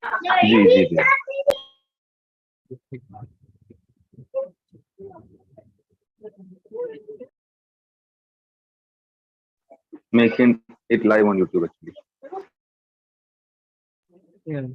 Ji ji ji making it live on YouTube actually. Yeah.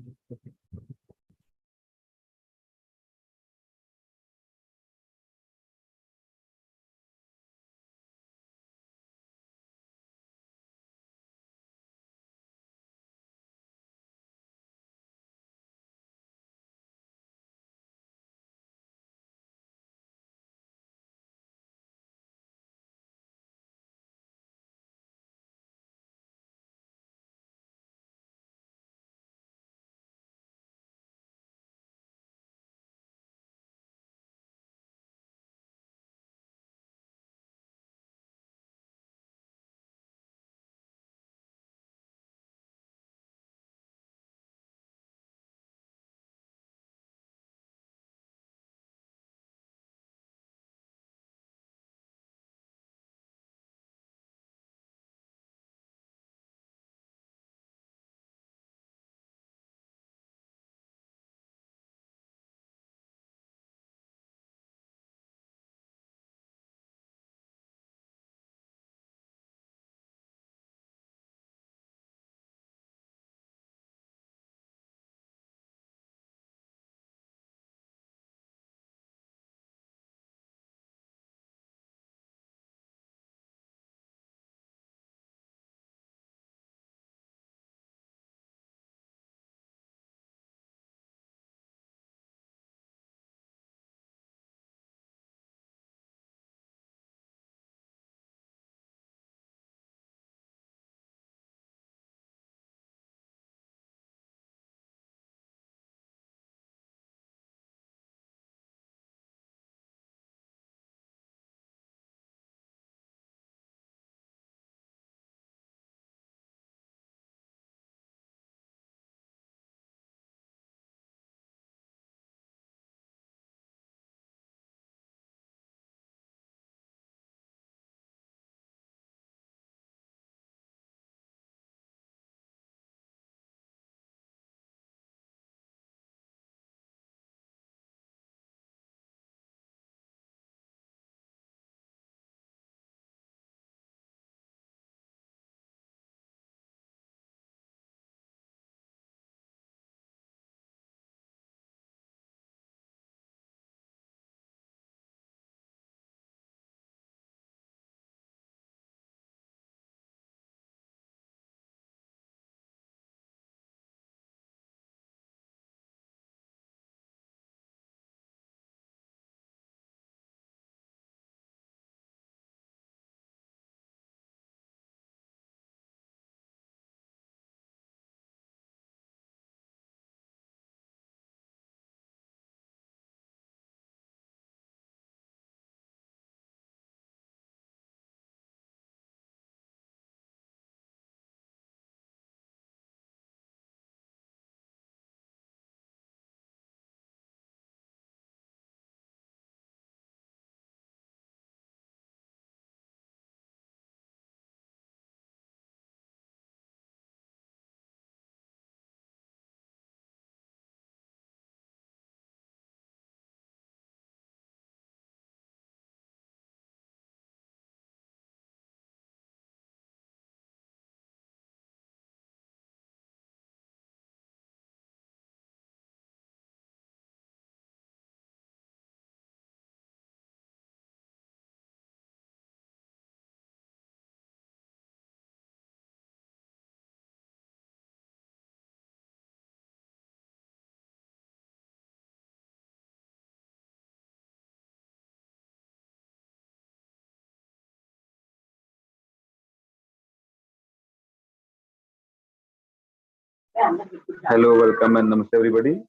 Hello, welcome, and namaste, everybody.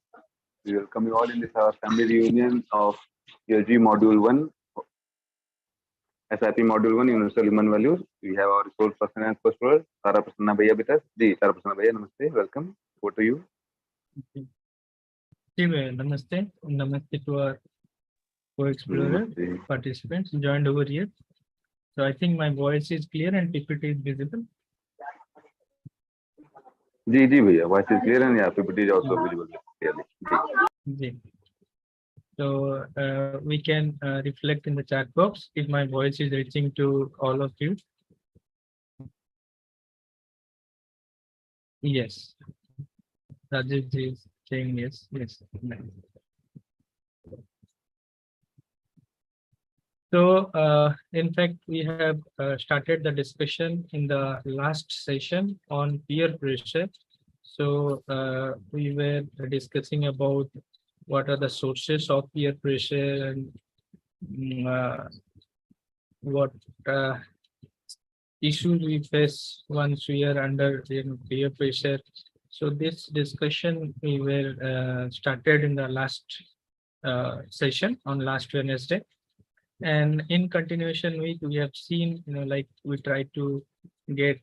We welcome you all in this family reunion of UHV Module 1, SIP Module 1, Universal Human Values. We have our resource person and co-explorer, Tara Prasanna Bhaiya with us. Ji, Tara Prasanna Bhaiya, namaste, welcome. Over to you. Namaste. Namaste to our co-explorer Namaste. participants joined over here. So I think my voice is clear and PPT is visible. जी भैया, voice is clear and yeah, PPT is also visible clearly. Ji. So we can reflect in the chat box if my voice is reaching to all of you. Yes. Rajesh ji is saying yes. Yes. So, in fact, we have started the discussion in the last session on peer pressure. So, we were discussing about what are the sources of peer pressure and what issues we face once we are under peer pressure. So, this discussion we were started in the last session on last Wednesday. And in continuation week, we have seen, like we try to get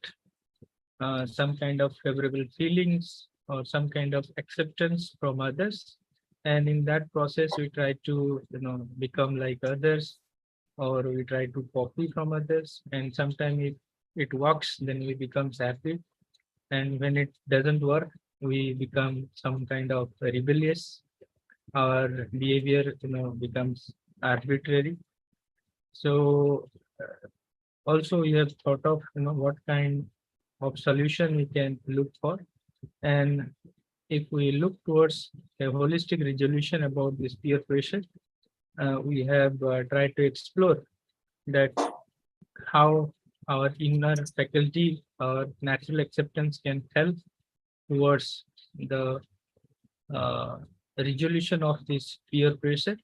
some kind of favorable feelings or some kind of acceptance from others. And in that process, we try to, become like others, or we try to copy from others. And sometimes if it works, then we become happy. And when it doesn't work, we become some kind of rebellious. Our behavior, becomes arbitrary. So also we have thought of what kind of solution we can look for, and if we look towards a holistic resolution about this peer pressure, we have tried to explore that how our inner faculty or natural acceptance can help towards the uh, resolution of this peer pressure.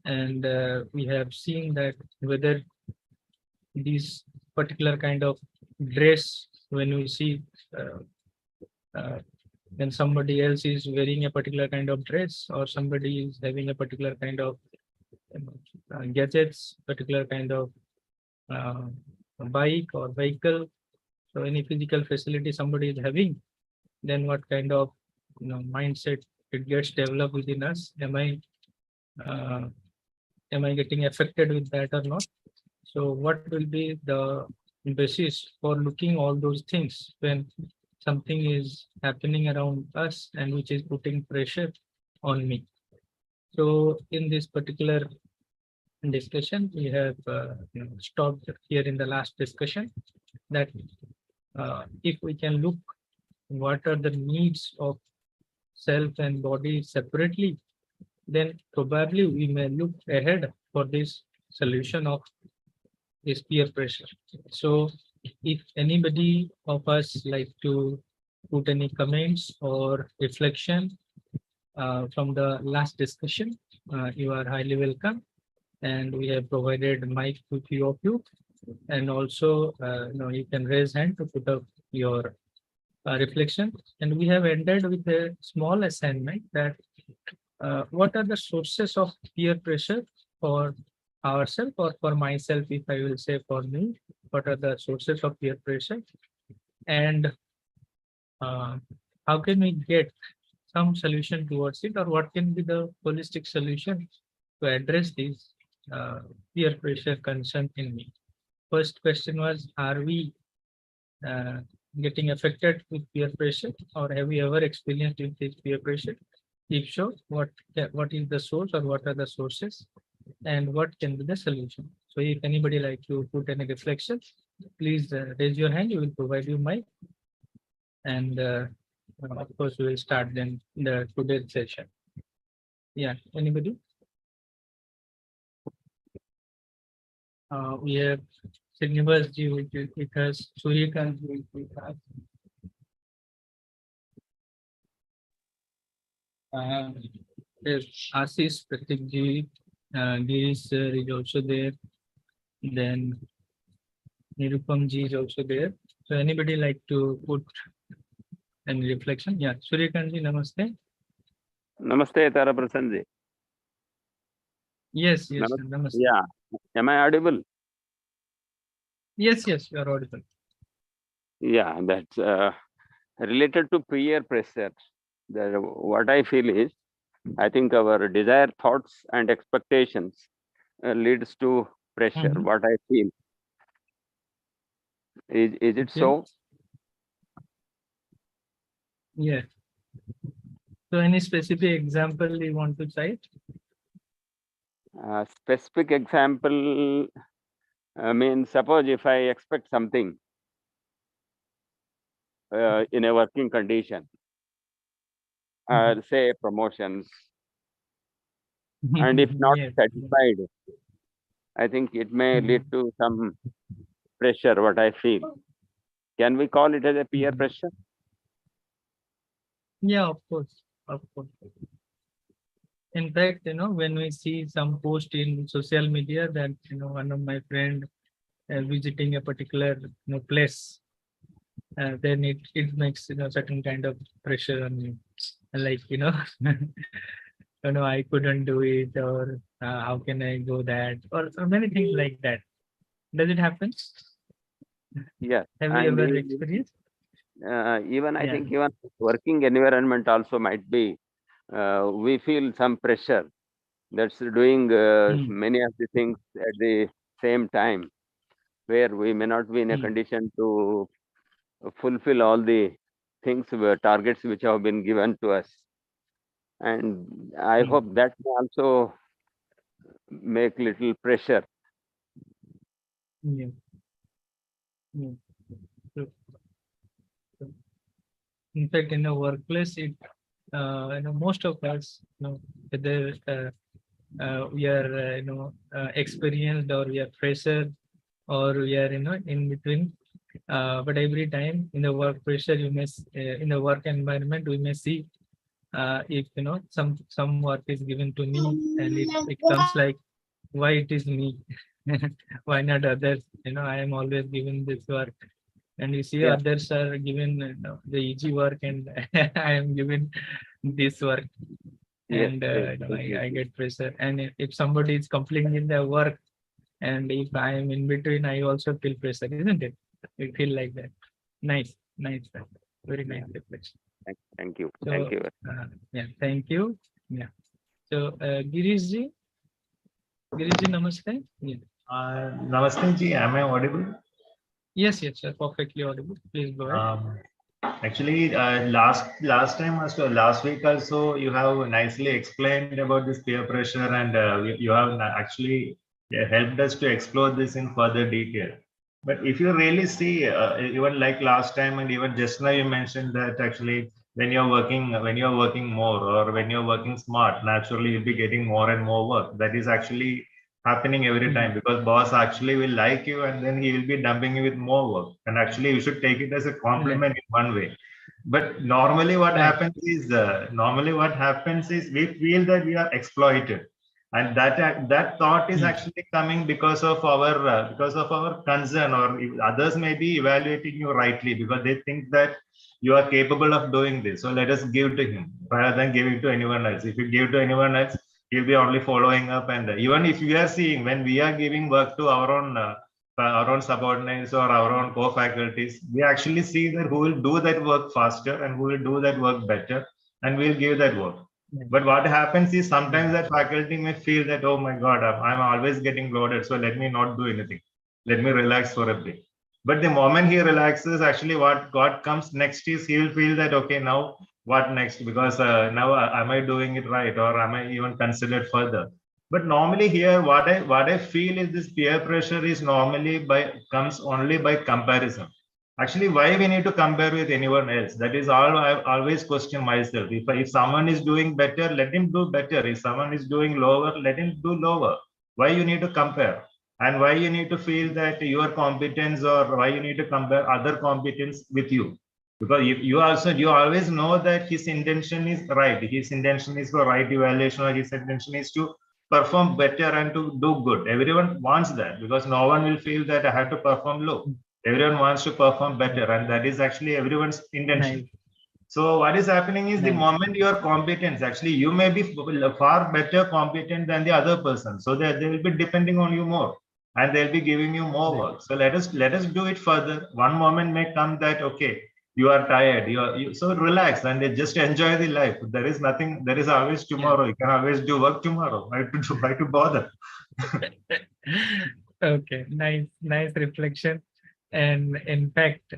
And we have seen that whether these particular kind of dress, when we see uh, uh, when somebody else is wearing a particular kind of dress, or somebody is having a particular kind of gadgets, particular kind of uh, bike or vehicle, so any physical facility somebody is having, then what kind of mindset it gets developed within us. Uh, am I getting affected with that or not? So what will be the basis for looking all those things when something is happening around us and which is putting pressure on me? So in this particular discussion, we have stopped here in the last discussion that if we can look what are the needs of self and body separately, then probably we may look ahead for this solution of is peer pressure. So if anybody of us like to put any comments or reflection from the last discussion, you are highly welcome. And we have provided mic to few of you. And also, you can raise hand to put up your reflection. And we have ended with a small assignment that what are the sources of peer pressure for ourselves or for myself, if I will say for me, what are the sources of peer pressure, and how can we get some solution towards it, or what can be the holistic solution to address these peer pressure concern in me. First question was, are we uh, getting affected with peer pressure, or have we ever experienced with this peer pressure? If so, what is the source, or what are the sources, and what can be the solution? So if anybody like to put any reflections, please raise your hand. We will provide you mic, and of course we will start then the today's session. Yeah, anybody? We have Srinivas ji with us, Suryakant ji with us. Yes, Ashish Pratik ji, Girish sir is also there. Then Nirupam ji is also there. So anybody like to put any reflection? Yeah, Suryakant ji, namaste. Namaste, Taraprasan ji. Yes, yes, sir, namaste. Yeah, am I audible? Yes, yes, you are audible. Yeah, that's related to peer pressure. What I feel is, I think our desire, thoughts, and expectations leads to pressure. What I feel is it Okay. so? Yeah. So any specific example you want to cite? Specific example, I mean, suppose if I expect something in a working condition, say promotions, and if not Yes. satisfied, I think it may lead to some pressure, what I feel. Can we call it as a peer pressure? Yeah, of course. Of course. In fact, when we see some post in social media that, one of my friend visiting a particular place, then it makes certain kind of pressure on you. Like, I couldn't do it, or how can I go that, or many things like that. Does it happen? Yes. Have you And ever experienced? even I Yeah. think even working environment also might be, we feel some pressure that's doing many of the things at the same time, where we may not be in a condition to fulfill all the things, targets which have been given to us. And I hope that may also make little pressure. Yeah. Yeah. So, so, in fact, in a workplace, most of us, whether we are, experienced, or we are fresher, or we are, in between. But every time in the work pressure, in the work environment, we may see if some work is given to me, and it comes like, why it is me? Why not others? I am always given this work, and you see Yeah. others are given the easy work, and I am given this work, Yes, and yes, I definitely. get pressure. And if somebody is completing in their work, and if I am in between, I also feel pressure, isn't it? We feel like that. Nice, nice, sir. Very nice Yeah. reflection. Thank you. Thank So, you. yeah, thank you. Yeah. So, Girish ji, namaste. Yeah. Namaste ji, am I audible? Yes, yes, sir. Perfectly audible. Please go ahead. Actually, last time also, last week also, you have nicely explained about this peer pressure, and you have actually helped us to explore this in further detail. But if you really see, even like last time, and even just now, you mentioned that actually when you're working more, or when you're working smart, naturally you'll be getting more and more work. That is actually happening every time, because boss actually will like you, and then he will be dumping you with more work, and actually you should take it as a compliment in one way. But normally what Right. happens is we feel that we are exploited, and that thought is actually coming because of our concern, or if others may be evaluating you rightly, because they think that you are capable of doing this, so let us give to him rather than giving to anyone else. If you give to anyone else, he'll be only following up. And even if we are seeing, when we are giving work to our own subordinates or our own co-faculties, we actually see that who will do that work faster and who will do that work better, and we'll give that work. But what happens is sometimes that faculty may feel that, oh my God, I'm always getting loaded, so let me not do anything. Let me relax for a bit. But the moment he relaxes, actually what comes next is he'll feel that, okay, now what next? Because now am I doing it right, or am I even considered further? But normally here, what I feel is this peer pressure is normally comes only by comparison. Actually, why we need to compare with anyone else? That is all I always question myself. If someone is doing better, let him do better. If someone is doing lower, let him do lower. Why you need to compare? And why you need to feel that your competence, or why you need to compare other competence with you? Because you always know that his intention is right. His intention is for right evaluation, or his intention is to perform better and to do good. Everyone wants that, because no one will feel that I have to perform low. Everyone wants to perform better, and that is actually everyone's intention. Nice. So what is happening is, the Nice. moment you are competent, actually you may be far better competent than the other person, so that they will be depending on you more, and they'll be giving you more work. So let us do it further. One moment may come that, okay, you are tired, so relax and just enjoy the life. There is nothing, there is always tomorrow. You can always do work tomorrow. Why to bother? Okay, nice reflection. And in fact,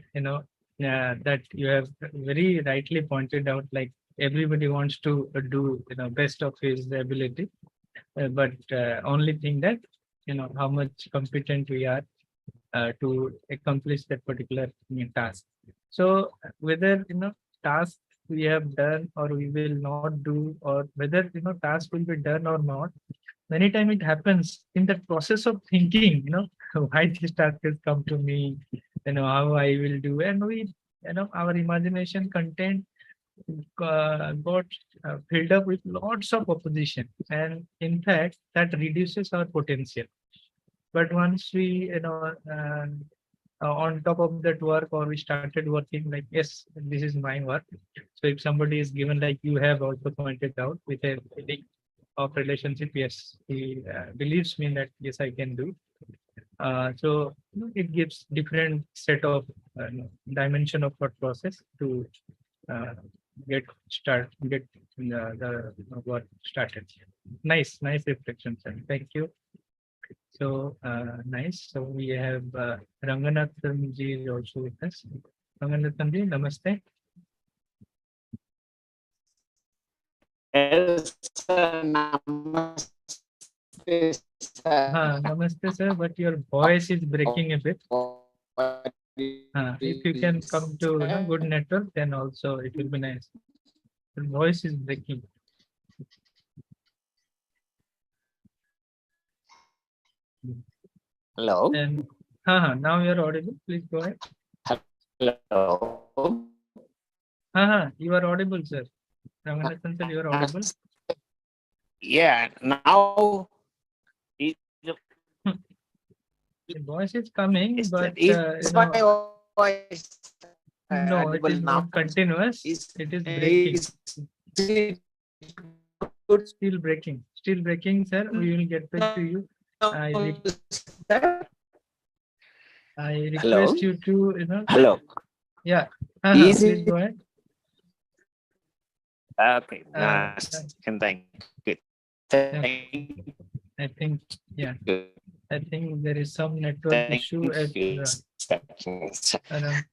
that you have very rightly pointed out, like everybody wants to do, best of his ability, but only thing that, how much competent we are to accomplish that particular task. So whether, task we have done or we will not do, or whether, task will be done or not, many times it happens in the process of thinking, why this task has come to me, how I will do, and we, our imagination content got filled up with lots of opposition, and in fact that reduces our potential. But once we, on top of that work, or we started working like, yes, this is my work. So if somebody is given, like you have also pointed out, with a feeling of relationship, yes, he believes me that yes, I can do. So it gives different set of dimension of thought process to uh, get the work started. Nice reflection, sir. Thank you. So nice. So we have Ranganathan ji is also with us. Ranganathan ji, namaste. Yes, sir. Namaste, sir. Namaste, sir. But your voice is breaking a bit. If you can come to good network, then also it will be nice. The voice is breaking. Hello. And now you are audible. Please go ahead. Hello. You are audible, sir. Ranganathan sir, you are audible. Yeah. Now the voice is coming, is but my voice no, it is now? not continuous. It is breaking. Still breaking. Still breaking, sir. We will get back to you. I request you to, Hello. Yeah. Is Please it go ahead. okay? Thank you. I think, yeah. I think there is some network Thank issue at you. around.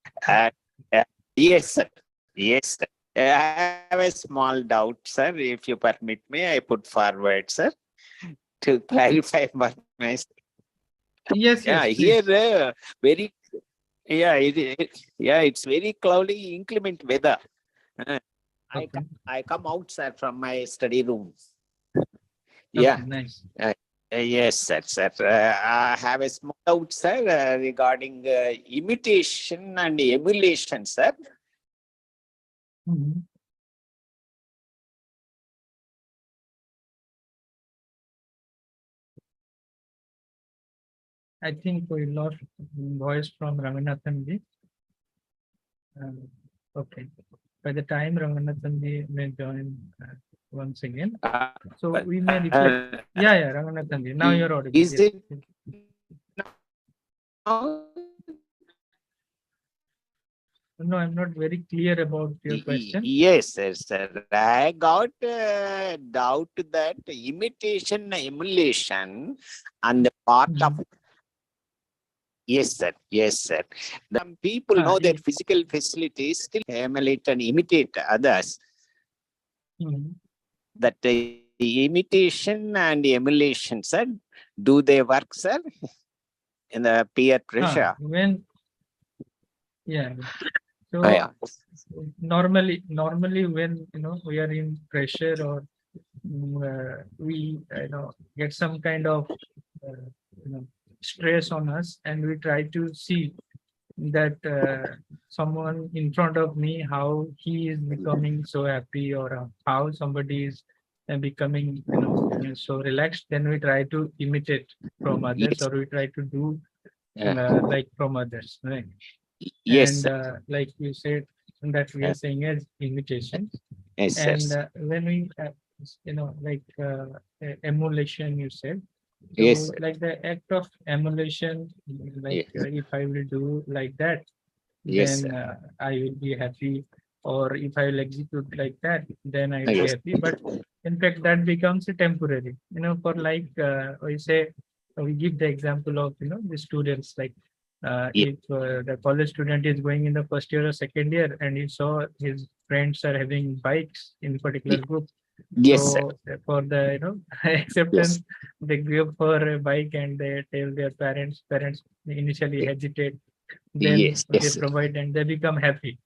Yes, sir. Yes, sir. I have a small doubt, sir. If you permit me, I put forward, sir, to clarify my Yes, yeah, yes, here please. very it's very cloudy, inclement weather. Uh, Okay. I come out, sir, from my study room. Okay, Yeah. nice. Yes, sir. I have a small doubt, sir, regarding imitation and emulation, sir. Mhm. I think we lost voice from Ranganathan ji. Okay. By the time Ranganathan ji may join once again, so we may reflect. Yeah, Ranganathan ji. Now you're audible. Is Yes. it now? No, I'm not very clear about your question. Yes, sir. I got doubt that imitation, emulation, and the part of yes, sir. Yes, sir. Some people know their physical facilities, still emulate and imitate others. That the imitation and emulation, sir, do they work, sir, in the peer pressure? So normally when we are in pressure, or we get some kind of stress on us, and we try to see that someone in front of me, how he is becoming so happy, or how somebody is becoming so relaxed, then we try to imitate from others, or we try to do like from others, right? Yes, And like you said, that we are saying as imitation. yes, And when we like emulation, you said. So yes, like the act of emulation, like if I will do like that, yes, then I will be happy. Or if I will execute like that, then I will be yes. happy. But in fact, that becomes a temporary. For like we say, we give the example of the students, like If the college student is going in the first year or second year and he saw his friends are having bikes in particular group, Yes, sir. so for the acceptance, they go for a bike and they tell their parents. Parents initially hesitate, then Yes, they yes, sir. provide and they become happy.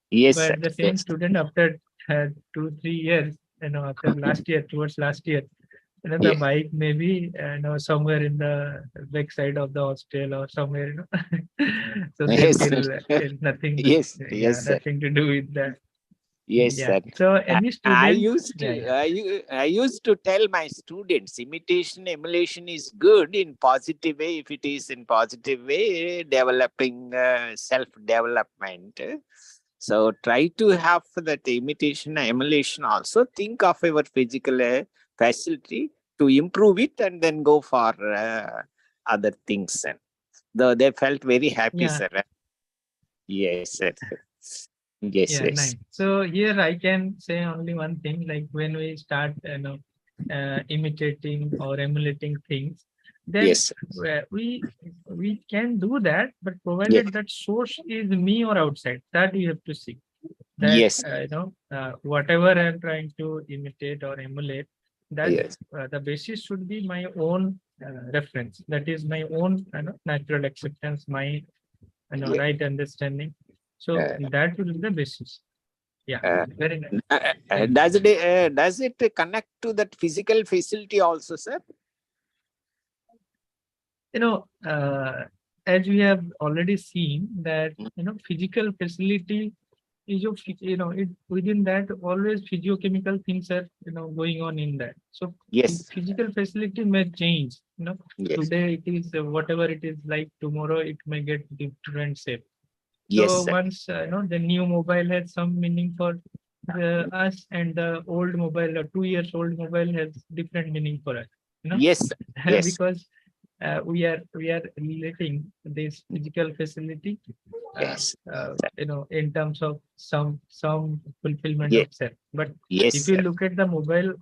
Yes, sir. But the same Yes. student after 2-3 years, after last year, towards last year, the Yeah. bike maybe somewhere in the back side of the hostel or somewhere, so they Yes, feel sir. it's nothing, Yes, yes, sir. nothing to do with that. Yes, Yeah. sir. So I, any I student, used yeah, to yeah, I used to tell my students imitation emulation is good in positive way if it is in positive way developing self development. So try to have that imitation emulation also. Think of our physical facility to improve it and then go for other things. Though they felt very happy, yeah, sir. Yes, sir. Yes, yeah, yes. nice. So here I can say only one thing, like when we start, imitating or emulating things, then Yes, we can do that, but yes, provided that source is me or outside, that we have to see. That yes, whatever I'm trying to imitate or emulate, that yes, the basis should be my own reference. That is my own natural acceptance, my yes. right understanding. So that will be the basis. Yeah, Uh, very nice. Thank you. does it connect to that physical facility also, sir? As we have already seen that physical facility is it within that always physiochemical things are going on in that. So Yes, physical facility may change. yes, Today it is whatever it is like, tomorrow it may get different shape. yes, So sir. once the new mobile has some meaning for us, and the old mobile, or 2 years old mobile, has different meaning for us. Yes, sir. Yes, Because we are relating this physical facility, yes, in terms of some fulfillment yes, of self. But yes, if you sir. look at the mobile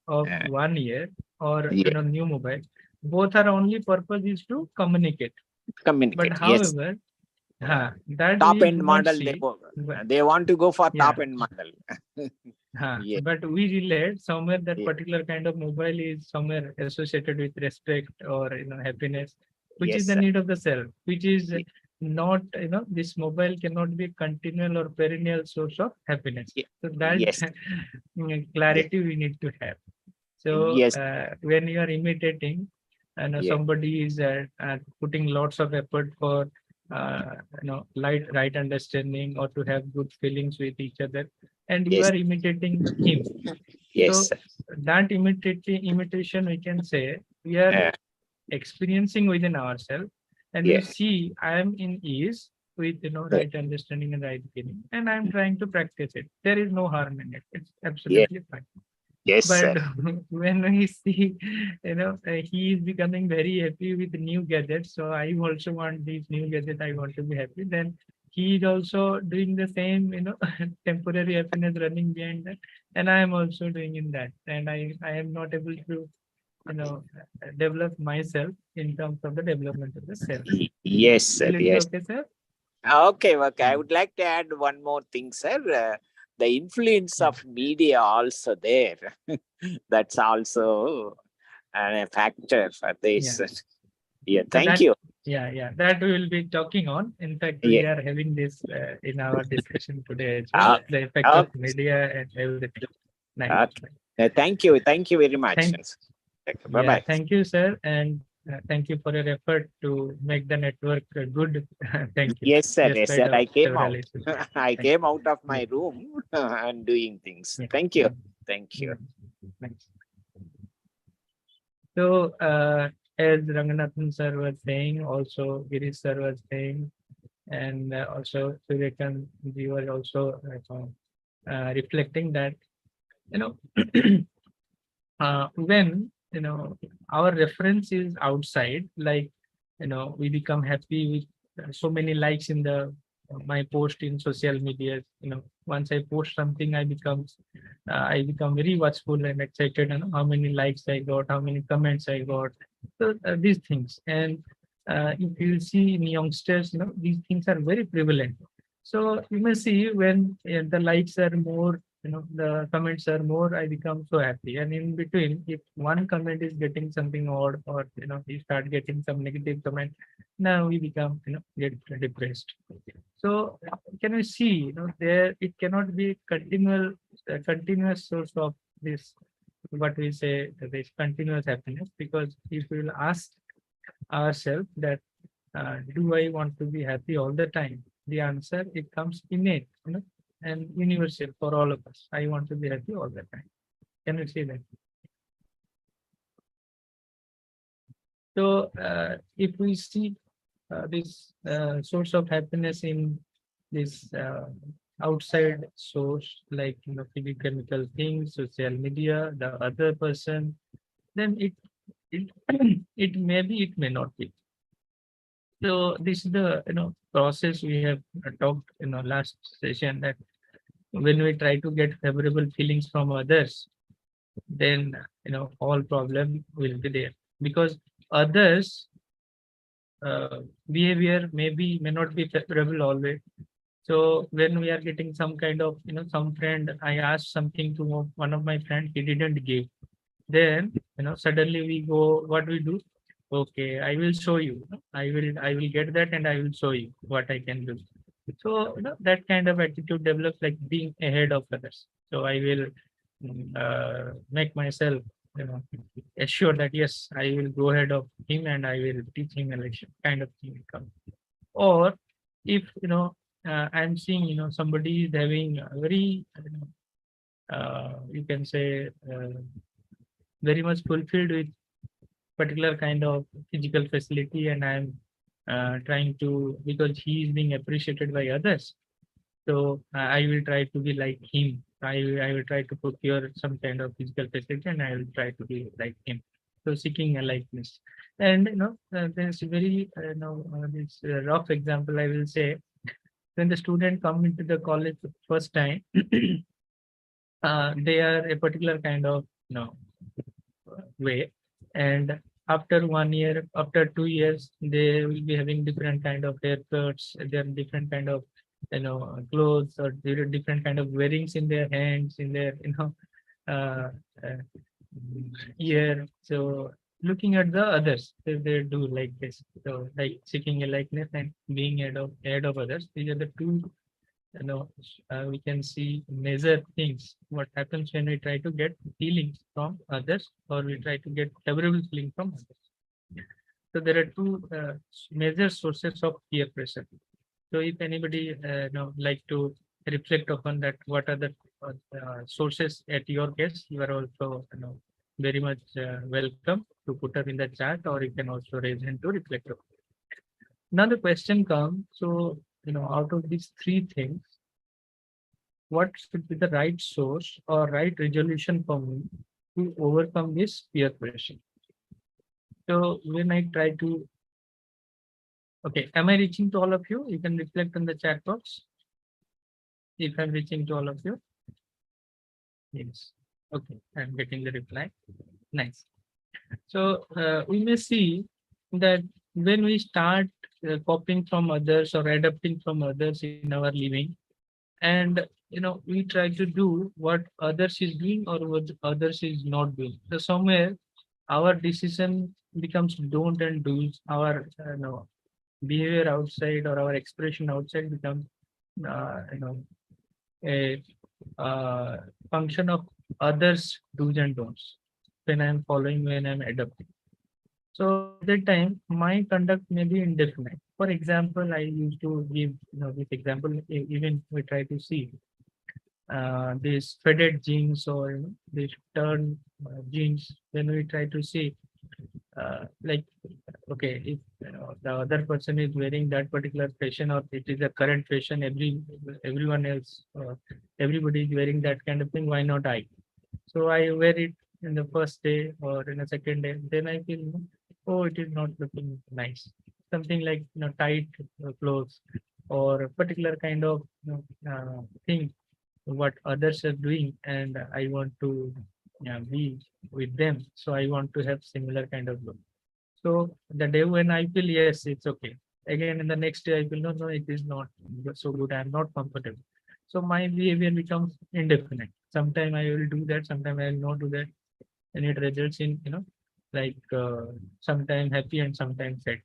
of Uh, 1 year or yes. new mobile, both are only purpose is to communicate. But Communicate. Yes. however, that Top we end do not model see. But, they want to go for yeah, top end model. Yes, but we relate somewhere that yes, particular kind of mobile is somewhere associated with respect or happiness, which is yes, the sir. need of the self, which is Ye- not this mobile cannot be continual or perennial source of happiness. ye- So that Yes, yes, clarity we need to have. So yes, when you are imitating and yes, somebody is putting lots of effort for right understanding or to have good feelings with each other, and you yes, are imitating him. yes, So sir. that imitation, we can say we are Uh, experiencing within ourselves, and we yes, see I am in ease with right understanding and right feeling, and I'm trying to practice it. There is no harm in it. It's yes, absolutely fine. yes, But sir. when we see, he is becoming very happy with new gadgets. So I also want these new gadgets. I want to be happy. Then he is also doing the same, temporary happiness running behind that. And I am also doing in that. And I am not able to, develop myself in terms of the development of the self. Yes, sir. Will it be Yes. okay, sir? Okay, okay. I would like to add one more thing, sir. The influence Yeah. of media also there. That's also a factor for this. Yeah. Yeah, So thank you. yeah, that we will be talking on. In fact, we Yeah. are having this in our discussion today as well, the effect of media and everything. Nice. Thank you. Thank you very much. Thank, Bye bye. thank you, sir, and thank you for your effort to make the network good. Thank you. Yes, sir. Yes, Despite sir. of I came several out. issues. I Thank came out of you. my room and doing things. Yeah. Thank you. Thank you. Thanks. So, as Ranganathan sir was saying, also Girish sir was saying, and also Surekan ji was also reflecting that, when our reference is outside, like we become happy with so many likes in the my post in social media. Once I post something, I become very watchful and excited. How many likes I got, how many comments I got, so these things. And if you see in youngsters, these things are very prevalent. So you may see when the likes are more, the comments are more, I become so happy. And in between, if one comment is getting something odd, or you start getting some negative comment, now we become, get depressed. So can we see, there it cannot be continuous source of this, what we say, this continuous happiness, because if we will ask ourselves that do I want to be happy all the time? The answer, it comes innate, and universal for all of us. I want to be happy all the time. Can you see that? So if we see this source of happiness in this outside source, like physical things, social media, the other person, then it it may be, it may not be. So this is the process we have talked in our last session, that when we try to get favorable feelings from others, then all problem will be there, because others behavior may not be favorable always. So when we are getting some kind of some friend, I asked something to one of my friends, he didn't give, then suddenly we go, what we do, okay, I will show you, I will get that and I will show you what I can do. So that kind of attitude develops, like being ahead of others. So I will make myself assure that yes, I will go ahead of him and I will teach him a lesson, kind of thing will come. Or if I'm seeing somebody is having a very you can say very much fulfilled with particular kind of physical facility, and I'm trying to, because he is being appreciated by others, so I will try to be like him. I will try to procure some kind of physical facility and I will try to be like him. So seeking a likeness. And there's a very this rough example I will say. When the student come into the college the first time, they are a particular kind of way, and after 1 year, after 2 years, they will be having different kind of haircuts, there are different kind of clothes, or there are different kind of wearings in their hands, in their uh, uh, ear. So looking at the others, they do like this, so like seeking a likeness and being ahead of others. These are the two we can see major things. What happens when we try to get feelings from others, or we try to get favorable feeling from others. So there are two major sources of peer pressure. So if anybody like to reflect upon that, what are the sources at your case, you are also very much welcome to put up in the chat, or you can also raise hand to reflect upon. Now the question comes, so out of these three things, what should be the right source or right resolution for me to overcome this peer pressure? So when I try to, okay, am I reaching to all of you? You can reflect on the chat box if I'm reaching to all of you. Yes. Okay, I'm getting the reply. Nice. So we may see that when we start copying from others or adapting from others in our living, and we try to do what others is doing or what others is not doing, so somewhere our decision becomes don't and do's. Our behavior outside or our expression outside becomes a function of others do's and don'ts, when I'm following, when I'm adopting. So at that time, my conduct may be indefinite. For example, I used to give this example. Even we try to see these faded jeans, or these turn jeans. When we try to see, like, okay, if the other person is wearing that particular fashion, or it is a current fashion, everyone else, everybody is wearing that kind of thing. Why not I? So I wear it in the first day or in the second day. Then I feel, oh, it is not looking nice. Something like tight clothes, or a particular kind of thing what others are doing, and I want to be with them. So I want to have similar kind of look. So the day when I feel yes, it's okay. Again, in the next day, I feel no, it is not so good. I'm not comfortable. So my behavior becomes indefinite. Sometime I will do that, sometime I will not do that, and it results in like sometime happy and sometimes sad.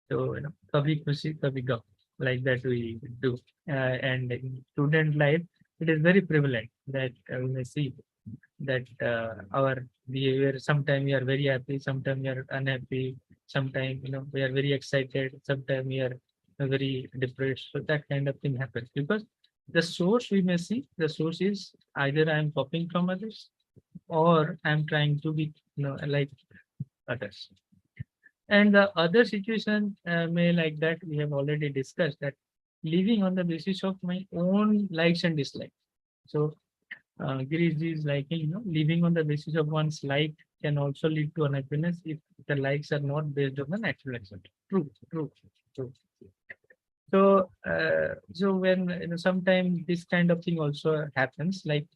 So kabhi khushi, kabhi gum, like that we do. And in student life, it is very prevalent that we may see that our behavior, sometimes we are very happy, sometimes we are unhappy, sometimes we are very excited, sometimes we are very depressed. So that kind of thing happens because the source we may see, the source is either I am copying from others or I am trying to be like others. And the other situation may like that we have already discussed, that living on the basis of my own likes and dislikes. So Girish is like, living on the basis of one's like can also lead to unhappiness if the likes are not based on the natural acceptance. True, true, true. So, so when sometimes this kind of thing also happens, like,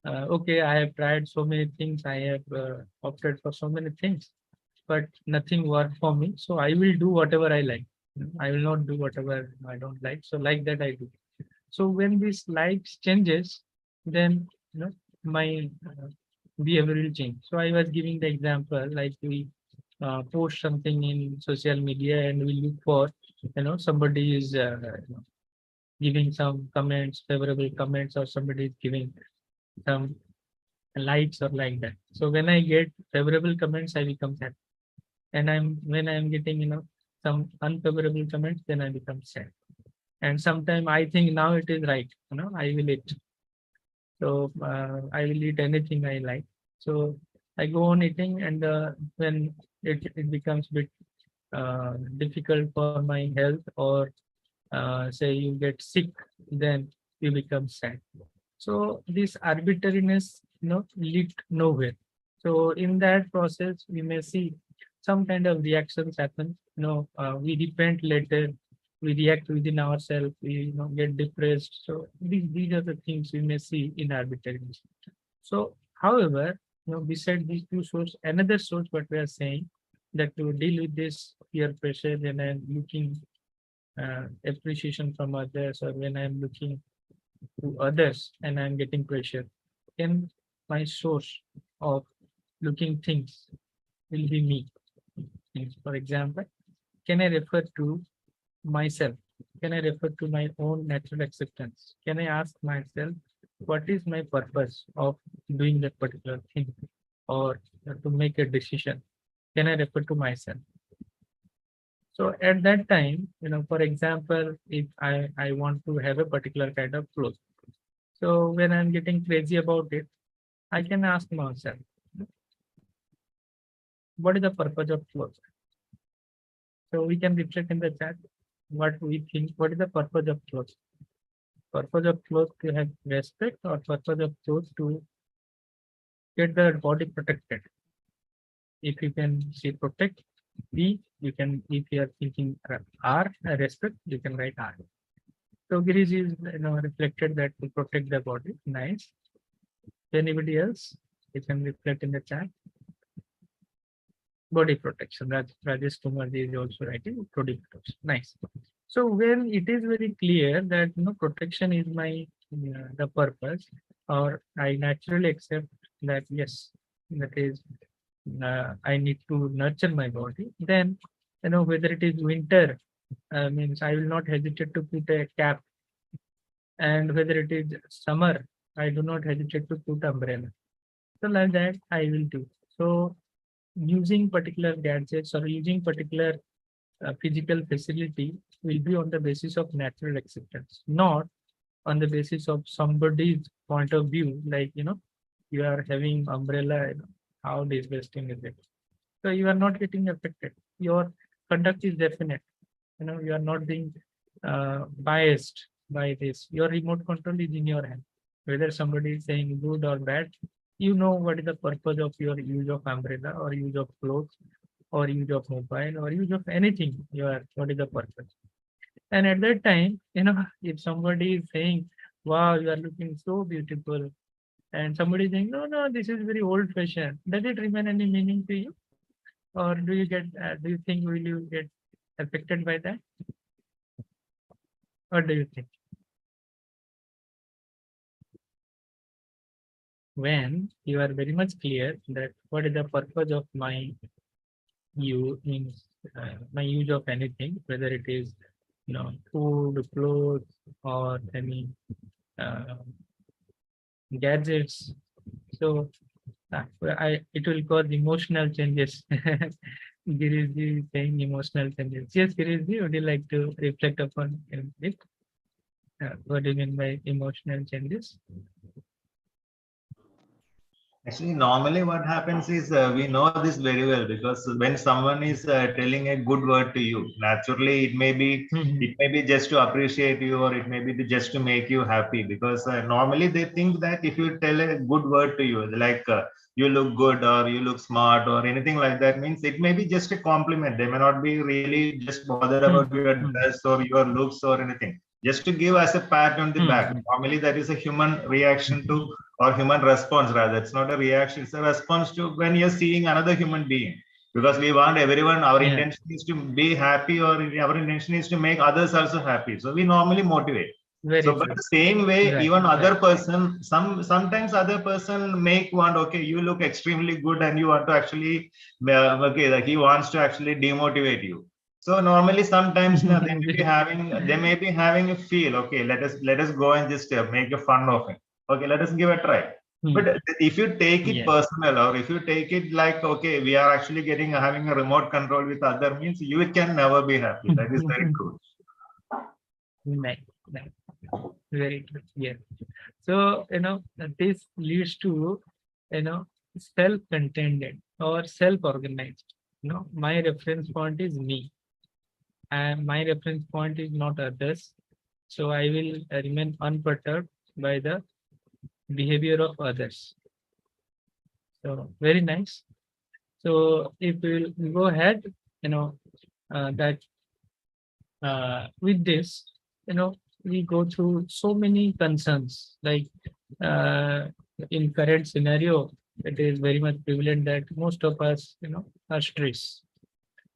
okay, I have tried so many things, I have opted for so many things, but nothing worked for me. So I will do whatever I like. I will not do whatever I don't like. So like that I do. So when this likes changes, then my behavior will change. So I was giving the example, like we post something in social media and we look for somebody is giving some comments, favorable comments, or somebody is giving some likes or like that. So when I get favorable comments, I become happy. And when I'm getting some unfavorable comments, then I become sad. And sometimes I think now it is right, I will eat. So I will eat anything I like. So I go on eating, and when it becomes bit difficult for my health, or say you get sick, then you become sad. So this arbitrariness, lead nowhere. So in that process, we may see some kind of reactions happen. We repent later, we react within ourselves, we get depressed. So these are the things we may see in arbitrariness. So, however, beside these two sources, another source, what we are saying, that to deal with this peer pressure, when I'm looking appreciation from others, or when I'm looking to others and I'm getting pressure, then my source of looking things will be me. For example, can I refer to myself? Can I refer to my own natural acceptance? Can I ask myself, what is my purpose of doing that particular thing, or to make a decision? Can I refer to myself? So at that time, for example, if I want to have a particular kind of clothes, so when I'm getting crazy about it, I can ask myself, what is the purpose of clothes? So we can reflect in the chat what we think, what is the purpose of clothes? Purpose of clothes to have respect, or purpose of clothes to get the body protected? If you can see protect, B, you can, if you are thinking R, respect, you can write R. So Girish is reflected that to protect the body. Nice. Anybody else? You can reflect in the chat. Body protection. Rajesh Kumar is also writing body protection. Nice. So when it is very clear that protection is my the purpose, or I naturally accept that yes, that is I need to nurture my body, then whether it is winter, means I will not hesitate to put a cap, and whether it is summer, I do not hesitate to put umbrella. So like that I will do. So using particular gadgets or using particular physical facility will be on the basis of natural acceptance, not on the basis of somebody's point of view. Like you are having umbrella, how disgusting is it? So you are not getting affected. Your conduct is definite. You are not being biased by this. Your remote control is in your hand. Whether somebody is saying good or bad, you know what is the purpose of your use of umbrella, or use of clothes, or use of mobile, or use of anything. What is the purpose? And at that time, if somebody is saying, wow, you are looking so beautiful, and somebody is saying, no, this is very old fashioned, does it remain any meaning to you? or do you get? Do you think will you get affected by that? What do you think? When you are very much clear that what is the purpose of my my use of anything, whether it is food, clothes, or any uh, gadgets. So it will cause emotional changes. Giriji is saying emotional changes. Yes, Giriji, would you like to reflect upon it? What do you mean by emotional changes? Actually, normally what happens is we know this very well, because when someone is telling a good word to you, naturally it may be just to appreciate you, or it may be just to make you happy. Because normally they think that if you tell a good word to you, like you look good or you look smart or anything like that, means it may be just a compliment. They may not be really just bothered about your dress or your looks or anything. Just to give as a pat on the back. Normally that is a human reaction to, or human response rather. It's not a reaction, it's a response to when you're seeing another human being. Because we want everyone, our intention is to be happy, or our intention is to make others also happy. So we normally motivate. But the same way, even other person, sometimes other person make one, okay, you look extremely good, and you want to actually, okay, like he wants to actually demotivate you. So normally sometimes they may be having a feel, okay, let us go and just make a fun of it. Okay, let us give a try. But if you take it personal, or if you take it like, okay, we are actually having a remote control with other, means you can never be happy. That is very true. Nice. Very good. Yeah. So, this leads to, self-contained or self-organized. My reference point is me, and my reference point is not others. So I will remain unperturbed by the behavior of others. So very nice. So if we will go ahead, that with this, we go through so many concerns, like in current scenario, it is very much prevalent that most of us, are stressed,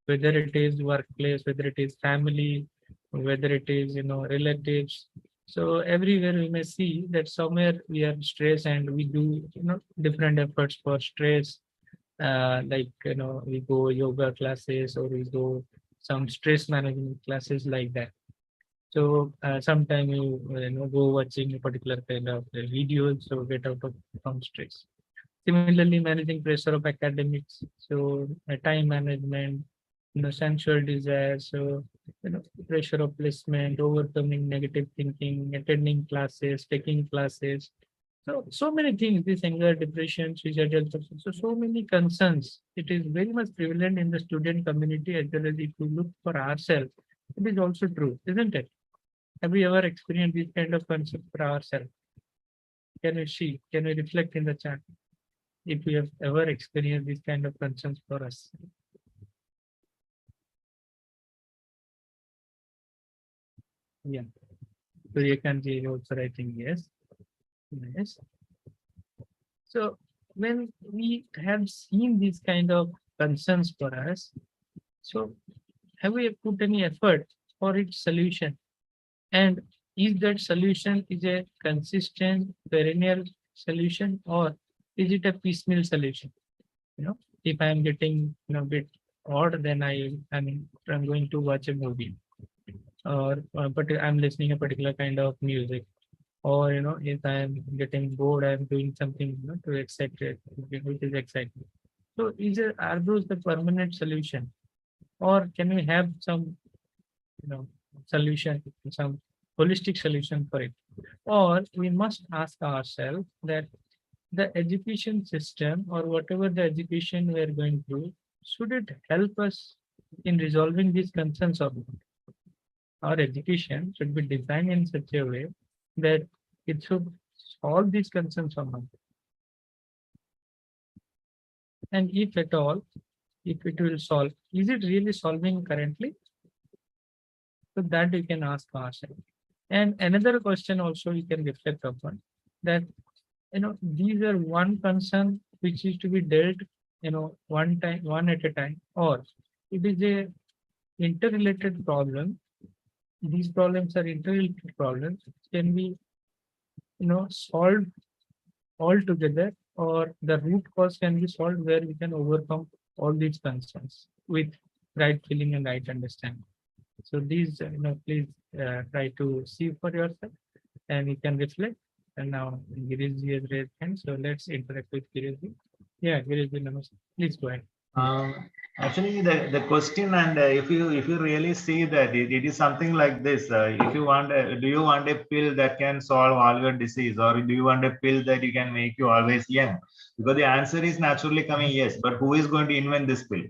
whether it is workplace, whether it is family, whether it is, relatives. So everywhere we may see that somewhere we are stressed, and we do, different efforts for stress. Like, we go yoga classes, or we go some stress management classes like that. So sometimes you go watching a particular kind of videos, so get out of from stress. Similarly, managing pressure of academics, so time management, sensual desires, so pressure of placement, overcoming negative thinking, attending classes, taking classes. So many things, this anger, depression, suicidal thoughts, so many concerns. It is very much prevalent in the student community, as well as if you look for ourselves, it is also true, isn't it? Have we ever experienced this kind of concept for ourselves? Can we see? Can we reflect in the chat if we have ever experienced this kind of concerns for us? Yeah. Suryakanji is also writing yes. Yes. So when we have seen these kind of concerns for us, so have we put any effort for its solution? And is that solution is a consistent perennial solution, or is it a piecemeal solution? If I'm getting a bit odd, then I'm going to watch a movie, or but I'm listening a particular kind of music, or if I'm getting bored, I'm doing something to excite it, which is exciting. So are those the permanent solution, or can we have some solution, some holistic solution for it? Or we must ask ourselves that the education system, or whatever the education we are going through, should it help us in resolving these concerns or not? Our education should be designed in such a way that it should solve these concerns or not. And if at all, if it will solve, is it really solving currently? So that we can ask ourselves. And another question also we can reflect upon, that these are one concern which is to be dealt one time, one at a time, or it is a interrelated problem. These problems are interrelated problems, can be solved all together, or the root cause can be solved where we can overcome all these concerns with right feeling and right understanding. So these, please try to see for yourself, and you can reflect. And now Giriji has raised hand, so let's interact with Giriji. Yeah, Giriji, namaste. Please go ahead. Actually, the question, and if you really see that it is something like this, if you want, do you want a pill that can solve all your disease, or do you want a pill that you can make you always young? Because the answer is naturally coming yes, but who is going to invent this pill?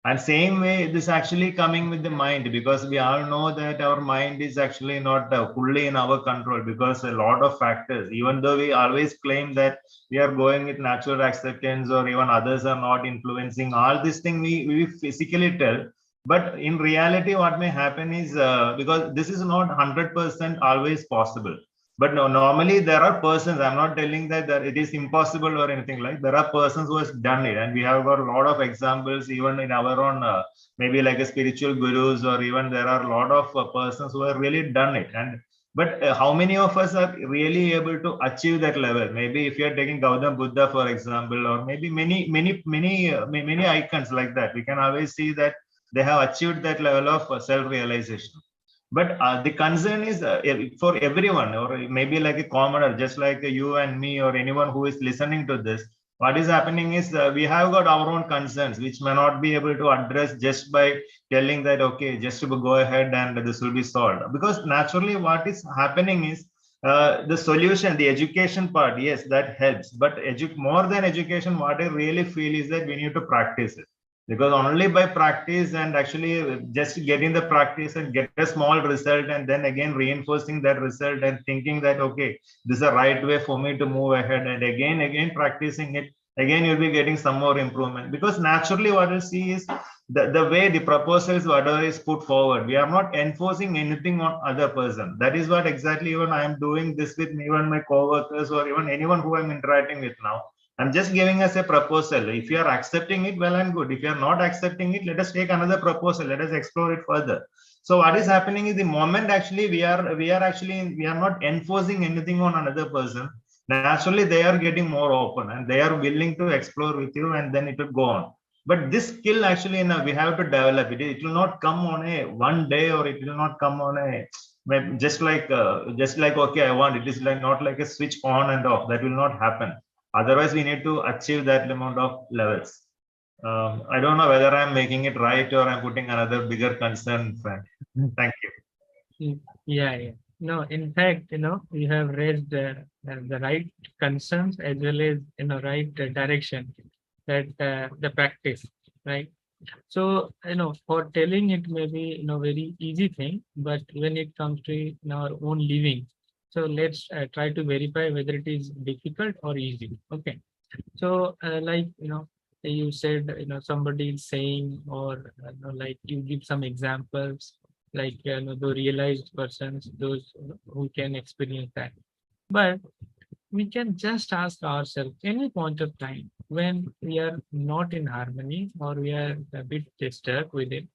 And same way, this actually coming with the mind, because we all know that our mind is actually not fully in our control, because a lot of factors, even though we always claim that we are going with natural acceptance, or even others are not influencing, all this thing we physically tell. But in reality, what may happen is, because this is not 100% always possible. But no, normally there are persons, I'm not telling that it is impossible or anything like, there are persons who has done it, and we have got a lot of examples even in our own, maybe like a spiritual gurus, or even there are a lot of persons who have really done it. And but how many of us are really able to achieve that level? Maybe if you are taking Gautam Buddha, for example, or maybe many icons like that, we can always see that they have achieved that level of self-realization. But the concern is for everyone, or maybe like a commoner, just like you and me, or anyone who is listening to this. What is happening is we have got our own concerns, which may not be able to address just by telling that, okay, just to go ahead and this will be solved. Because naturally, what is happening is the solution, the education part, yes, that helps. But more than education, what I really feel is that we need to practice it, because only by practice and actually just getting the practice and get a small result, and then again reinforcing that result and thinking that, okay, this is the right way for me to move ahead, and again practicing it, again you'll be getting some more improvement. Because naturally what you see is the way the proposals, whatever is put forward, we are not enforcing anything on other person. That is what exactly even I am doing this with even my co-workers, or even anyone who I'm interacting with now. I'm just giving us a proposal. If you are accepting it, well and good. If you are not accepting it, let us take another proposal. Let us explore it further. So what is happening is, the moment actually we are not enforcing anything on another person, naturally they are getting more open and they are willing to explore with you, and then it will go on. But this skill actually, we have to develop it. It will not come on a one day, or it will not come on a just like okay, I want it. Is like not like a switch on and off. That will not happen. Otherwise, we need to achieve that amount of levels. I don't know whether I'm making it right, or I'm putting another bigger concern. Thank you. Yeah. No, in fact, you have raised the right concerns, as well as right direction, that the practice, right? So for telling it may be very easy thing, but when it comes to in our own living, so let's try to verify whether it is difficult or easy. Okay. So like you said, somebody is saying, or like you give some examples, like the realized persons, those who can experience that. But we can just ask ourselves any point of time when we are not in harmony, or we are a bit disturbed with it.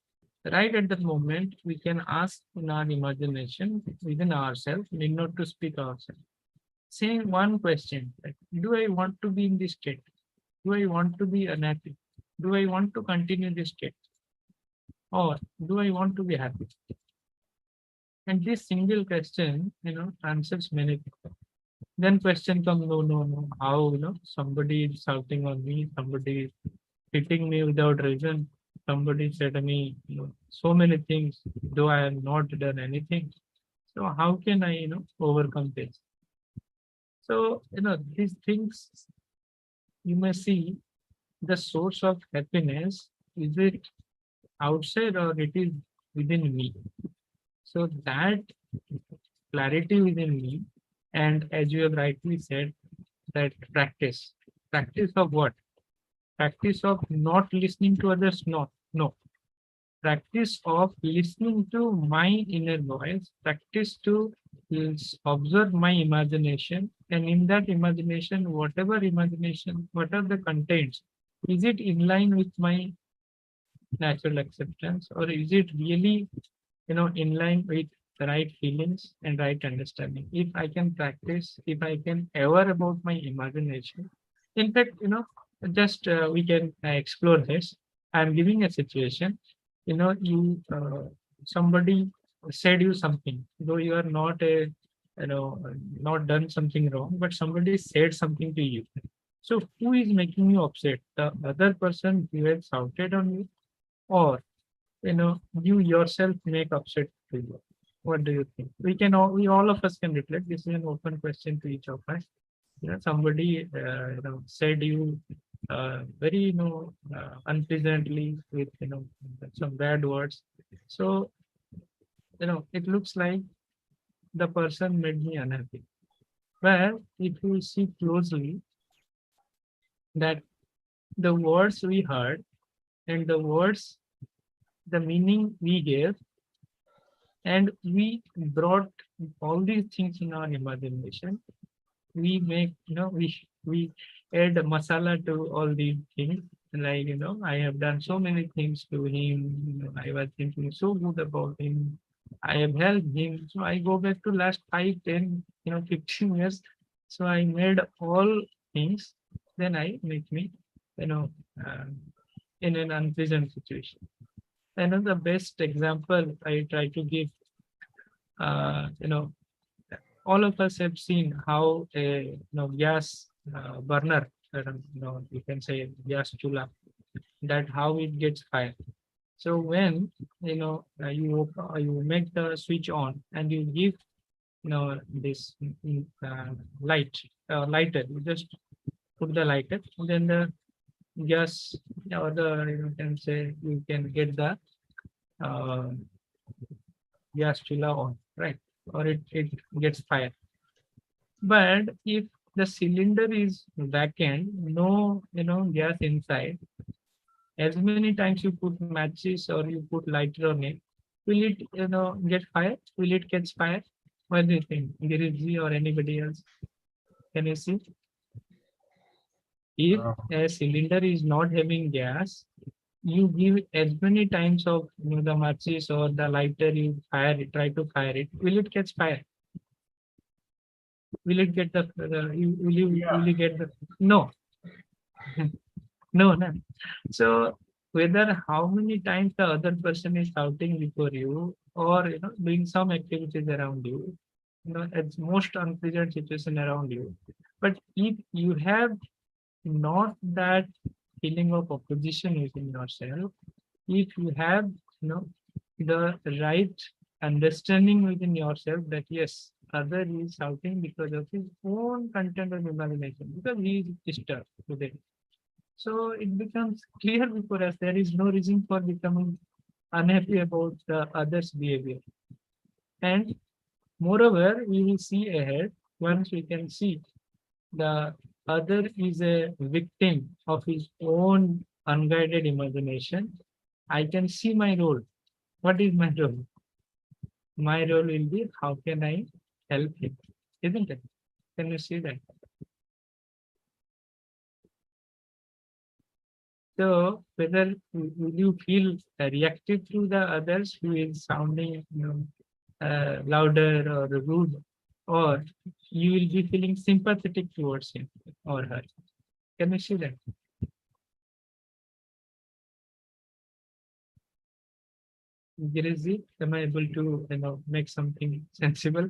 Right at that moment, we can ask in our imagination within ourselves, need not to speak ourselves, saying one question: do I want to be in this state? Do I want to be unhappy? Do I want to continue this state? Or do I want to be happy? And this single question, answers many people. Then question comes, no, how, somebody is shouting on me, somebody is hitting me without reason, somebody said to me, so many things, though I have not done anything. So how can I, overcome this? So, these things, you may see the source of happiness, is it outside or it is within me? So that clarity within me, and as you have rightly said, that practice of what? Practice of not listening to others? No. Practice of listening to my inner voice, practice to observe my imagination, and in that imagination, whatever the contents, is it in line with my natural acceptance, or is it really, in line with the right feelings and right understanding? If I can practice, if I can ever about my imagination, in fact, just we can explore this. I'm giving a situation, you somebody said you something, though you are not a, not done something wrong, but somebody said something to you. So who is making you upset? The other person who has shouted on you, or you yourself make upset to you? What do you think? We all of us can reflect. This is an open question to each of us. Somebody said you very unpleasantly with some bad words. So it looks like the person made me unhappy. But if you see closely, that the words we heard and the words, the meaning we gave, and we brought all these things in our imagination. We make, we add masala to all these things. Like, I have done so many things to him. I was thinking so good about him. I have helped him. So I go back to last 5, 10, 15 years. So I made all things. Then I make me, uh, in an unpleasant situation. And the best example I try to give, all of us have seen how a gas burner, you can say gas chula, that how it gets fire. So when you make the switch on and you give this light lighter, you just put the lighter, and then the gas, or the you can say you can get the uh, gas chula on, right? Or it gets fire. But if the cylinder is vacant, no gas inside, as many times you put matches or you put lighter on it, will it get fire? Will it catch fire? What do you think, Giriji or anybody else? Can you see? If a cylinder is not having gas, you give as many times of the matches or the lighter, you fire it, try to fire it, will it catch fire? Will it get will you get the no? No. So whether how many times the other person is shouting before you, or doing some activities around you, it's most unpleasant situation around you. But if you have not that feeling of opposition within yourself, if you have the right understanding within yourself that yes, other is shouting because of his own content of imagination, because he is disturbed today. So it becomes clear before us there is no reason for becoming unhappy about the other's behavior. And moreover, we will see ahead, once we can see the other is a victim of his own unguided imagination, I can see my role. What is my role? My role will be how can I help him, isn't it? Can you see that? So whether will you feel reactive to the others who is sounding louder or rude, or you will be feeling sympathetic towards him or her? Can you see that? Girizi, am I able to make something sensible?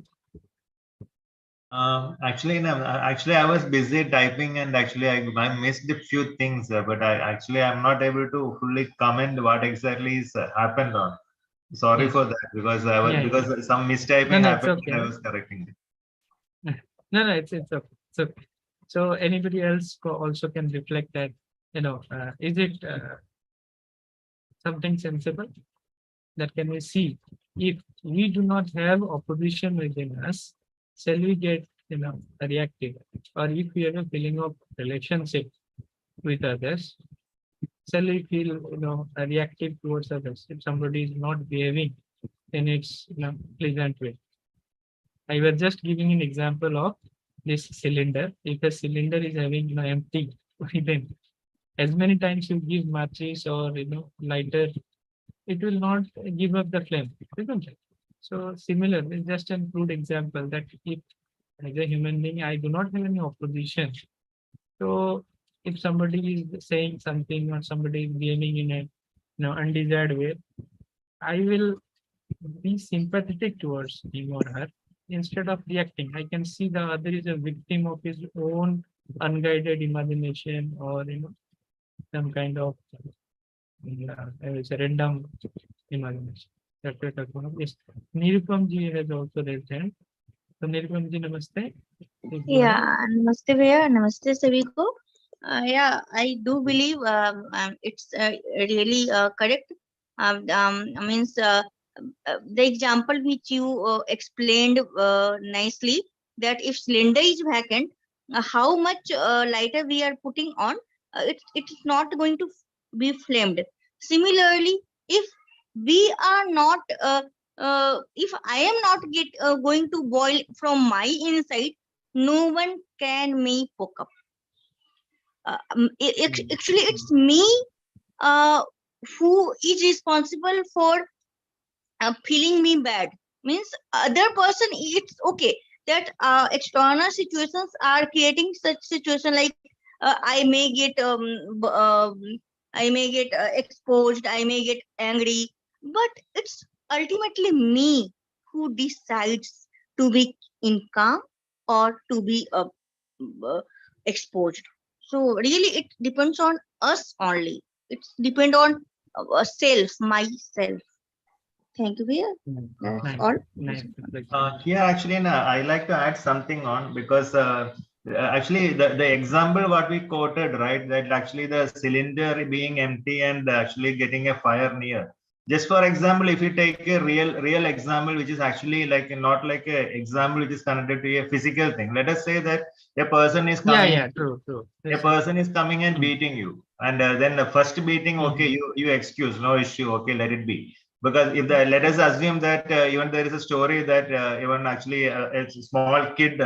Actually, no, actually, I was busy typing, and actually, I missed a few things, but I'm not able to fully comment what exactly is happened on. Sorry Yes. for that, because I was Yeah, because some mistyping No, it's happened, okay. and I was correcting it. No, it's okay. It's okay. So anybody else also can reflect that, is it something sensible that can we see? If we do not have opposition within us, shall we get reactive? Or if we have a feeling of relationship with others, shall we feel reactive towards others if somebody is not behaving in its pleasant way? I was just giving an example of this cylinder. If a cylinder is having empty within, as many times you give matches or lighter, it will not give up the flame, isn't it? So similar, it's just a crude example that if as a human being I do not have any opposition. So if somebody is saying something or somebody is behaving in a undesired way, I will be sympathetic towards him or her instead of reacting. I can see the other is a victim of his own unguided imagination or some kind of it's a random imagination. That we're talking about. Yes, Nirupam ji has also raised hand. So Nirupam ji, namaste. Please go ahead. Yeah, namaste भैया, namaste सभी को. Yeah, I do believe it's really correct. Means the example which you explained nicely, that if cylinder is vacant, how much lighter we are putting on, it's not going to be flamed. Similarly, if we are not, if I am not going to boil from my inside, no one can make poke up. Actually, it's me who is responsible for feeling me bad. Means other person, it's okay that external situations are creating such situation like I may get exposed, I may get angry, but it's ultimately me who decides to be in calm or to be exposed. So really it depends on us only. It's depend on self, myself. Thank you, Via. That's Nice. all. Nice. Here, actually, I like to add something on, because actually the example what we quoted, right, that actually the cylinder being empty and actually getting a fire near. Just for example, if you take a real example, which is actually like not like a example which is connected to a physical thing. Let us say that a person is coming. Yeah, true. A Yes. person is coming and beating you, and then the first beating, okay, you excuse, no issue, okay, let it be. Because if let us assume that even there is a story that even actually a small kid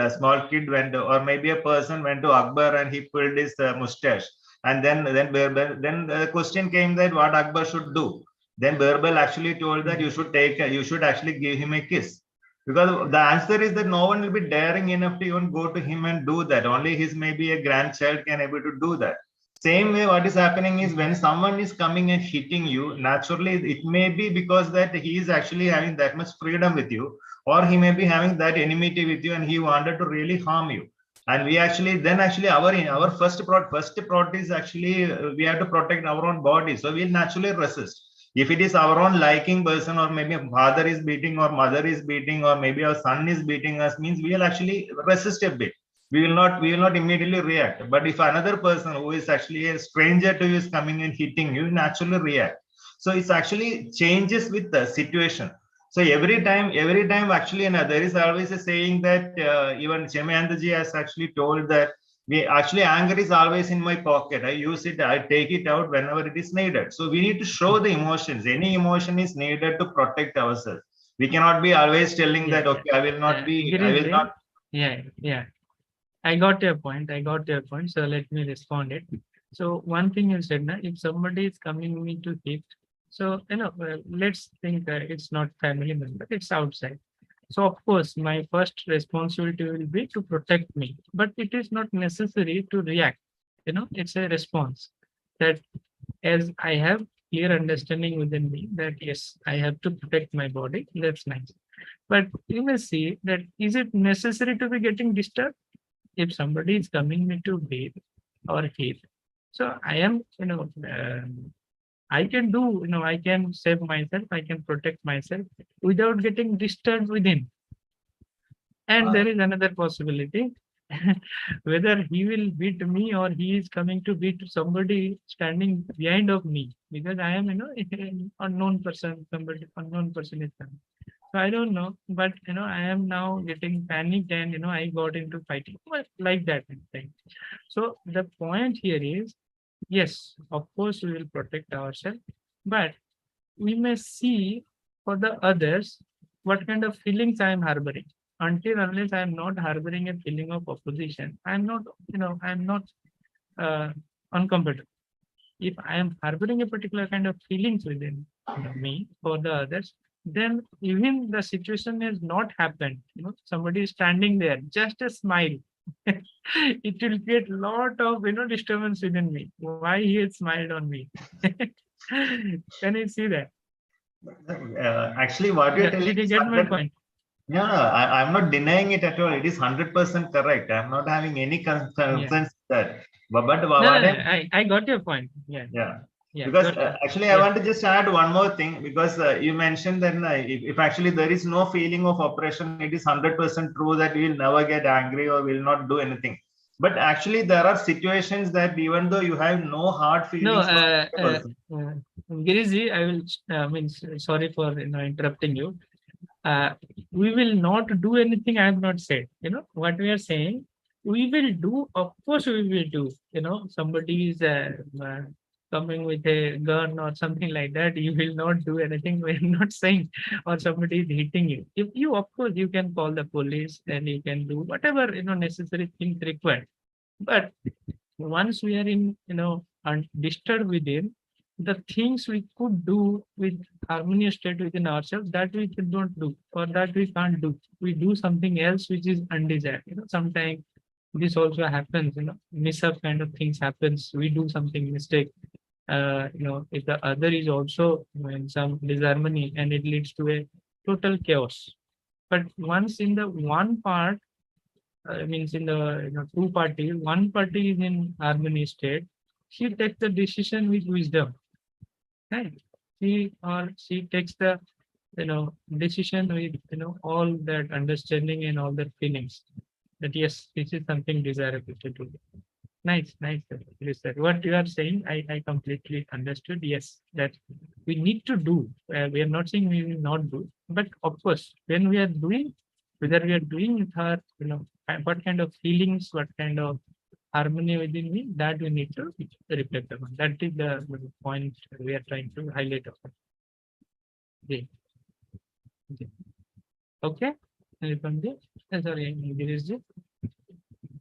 went, or maybe a person went to Akbar and he pulled his mustache, and then the question came that what Akbar should do. Then Birbal actually told that you should actually give him a kiss, because the answer is that no one will be daring enough to even go to him and do that. Only his maybe a grandchild can able to do that. Same way, what is happening is when someone is coming and hitting you, naturally it may be because that he is actually having that much freedom with you, or he may be having that enmity with you and he wanted to really harm you. And we actually our first prod is actually we have to protect our own body, so we'll naturally resist. If it is our own liking person, or maybe father is beating or mother is beating, or maybe our son is beating us, means we will actually resist a bit. We will not immediately react. But if another person who is actually a stranger to you is coming and hitting you, naturally react. So it's actually changes with the situation. So every time actually, there is always a saying that even Chemayandaji has actually told that anger is always in my pocket. I use it, I take it out whenever it is needed. So we need to show the emotions. Any emotion is needed to protect ourselves. We cannot be always telling that, okay, I will not be, I will not. Yeah. I got your point. So let me respond it. So one thing you said, if somebody is coming me to hit, so let's think it's not family member, it's outside. So of course, my first responsibility will be to protect me, but it is not necessary to react. It's a response that as I have clear understanding within me that yes, I have to protect my body. That's nice. But you may see that is it necessary to be getting disturbed? If somebody is coming me to bathe or hit, so I am, I can do, I can save myself, I can protect myself without getting disturbed within. And there is another possibility, whether he will beat me or he is coming to beat somebody standing behind of me, because I am, an unknown person, unknown person is coming. So I don't know, but I am now getting panicked and I got into fighting like that thing. So the point here is, yes, of course we will protect ourselves, but we may see for the others what kind of feelings I am harboring. Until unless I am not harboring a feeling of opposition, I am not, I am not uncomfortable. If I am harboring a particular kind of feelings within me for the others, then even the situation has not happened. Somebody is standing there, just a smile. It will create lot of disturbance within me. Why he had smiled on me? Can you see that? Actually, what you're Yeah, telling did you is get my 100. point? No, I'm not denying it at all. It is 100% correct. I'm not having any concerns with that. But No, what no, I'm I got your point. Yeah, yeah, yeah. because Got it. actually I Yeah. want to just add one more thing, because you mentioned that if actually there is no feeling of oppression, it is 100% true that we will never get angry or will not do anything. But actually there are situations that even though you have no hard No, feelings for the person. Giriji, I will sorry for interrupting you. We will not do anything. I have not said. What we are saying, we will do. Of course, we will do. Somebody is coming with a gun or something like that. You will not do anything. We are not saying. Or somebody is hitting you. If you, of course, you can call the police and you can do whatever necessary things required. But once we are in disturbed within, the things we could do with harmonious state within ourselves, that we could not do, or that we can't do. We do something else which is undesired. Sometimes this also happens. Mishap kind of things happens. We do something mistake. If the other is also in some disharmony, and it leads to a total chaos. But once in the one part, means in the two party, one party is in harmony state, she takes the decision with wisdom, right? He or she takes the decision with all that understanding and all that feelings, that yes, this is something desirable to do. Nice, nice, sir. Yes, sir. What you are saying, I completely understood. Yes, that we need to do. We are not saying we will not do, but of course, when we are doing, whether we are doing with her, what kind of feelings, what kind of harmony within me, that we need to reflect upon. That is the point we are trying to highlight upon. Okay. Okay. Sorry, Girishji.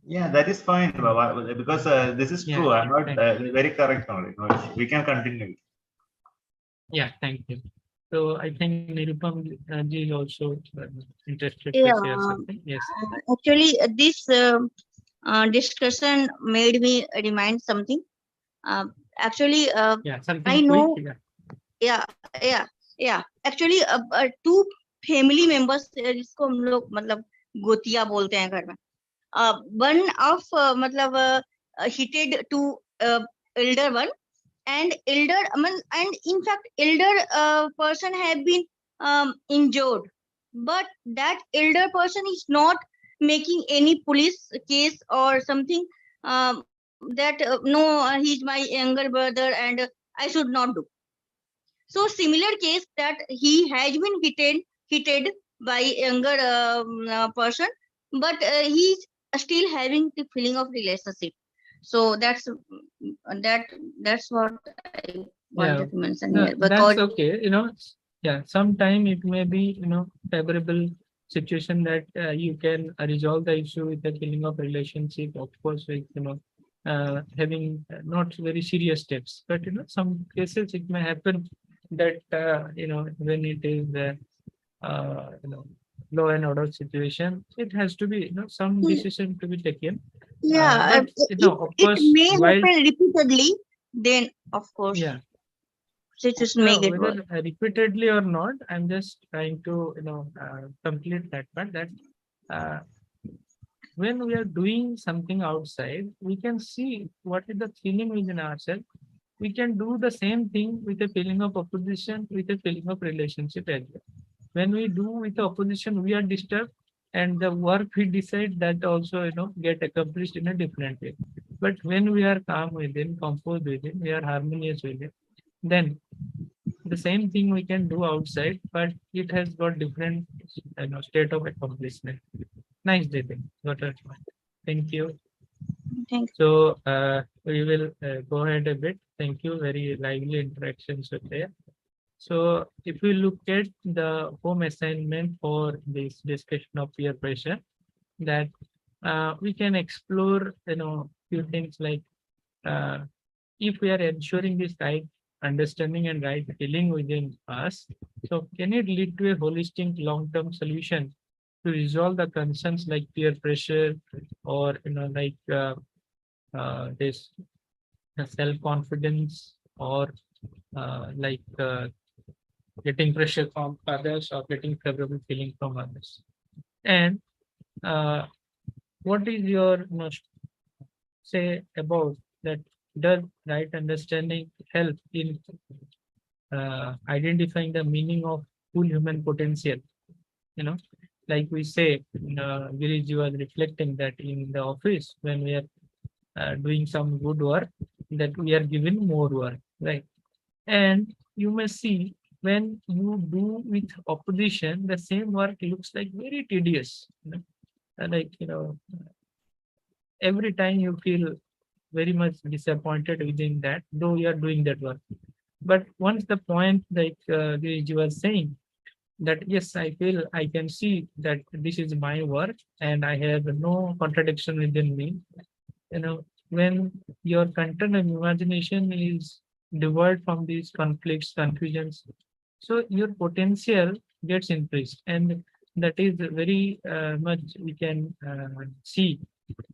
Yeah, that is fine, Baba, because this is Yeah, true. I'm not thank very correct only. We can continue. Yeah, thank you. So I think Nirupam ji is also interested Yeah, to share something. Yes. actually, this discussion made me remind something. Actually, Yeah, I something quick. know, Yeah. yeah. Actually, two family members, जिसको हम लोग मतलब गोतिया बोलते हैं घर में. One of मतलब heated to elder one, and elder and in fact elder person have been injured, but that elder person is not making any police case or something, that no, he's my younger brother and I should not do. So similar case that he has been hitted by younger person, but he's still having the feeling of relationship. So that's what I wanted to mention No, here, because that's okay. Yeah, sometime it may be, favorable situation that you can resolve the issue with the feeling of relationship, of course, with, having not very serious steps. But, some cases it may happen that, when it is, law and order situation, it has to be, some decision to be taken. yeah, But, if of it course, may while, happen repeatedly, then of course yeah. situation may No, get worse. whether repeatedly or not, I'm just trying to, complete that part, that uh, when we are doing something outside, we can see what is the feeling within ourselves. We can do the same thing with a feeling of opposition, with a feeling of relationship as well. When we do with the opposition, we are disturbed, and the work we decide that also, get accomplished in a different way. But when we are calm within, composed within, we are harmonious within, then the same thing we can do outside, but it has got different state of accomplishment. Nice, Jatin. Got it. Thank you. Thank you. So we will go ahead a bit. Thank you. Very lively interactions were there. So if we look at the home assignment for this discussion of peer pressure, that we can explore few things like if we are ensuring this right understanding and right feeling within us, so can it lead to a holistic long-term solution to resolve the concerns like peer pressure or like this self-confidence or getting pressure from others or getting favorable feeling from others? And what is your say about that? Does right understanding help in identifying the meaning of full human potential? Like we say, Girish was reflecting that in the office when we are doing some good work, that we are given more work, right? And you may see when you do with opposition, the same work looks like very tedious. Every time you feel very much disappointed within that, though you are doing that work. But once the point, like you was saying, that yes, I feel I can see that this is my work and I have no contradiction within me. When your content and imagination is devoid from these conflicts, confusions, so your potential gets increased, and that is very much we can see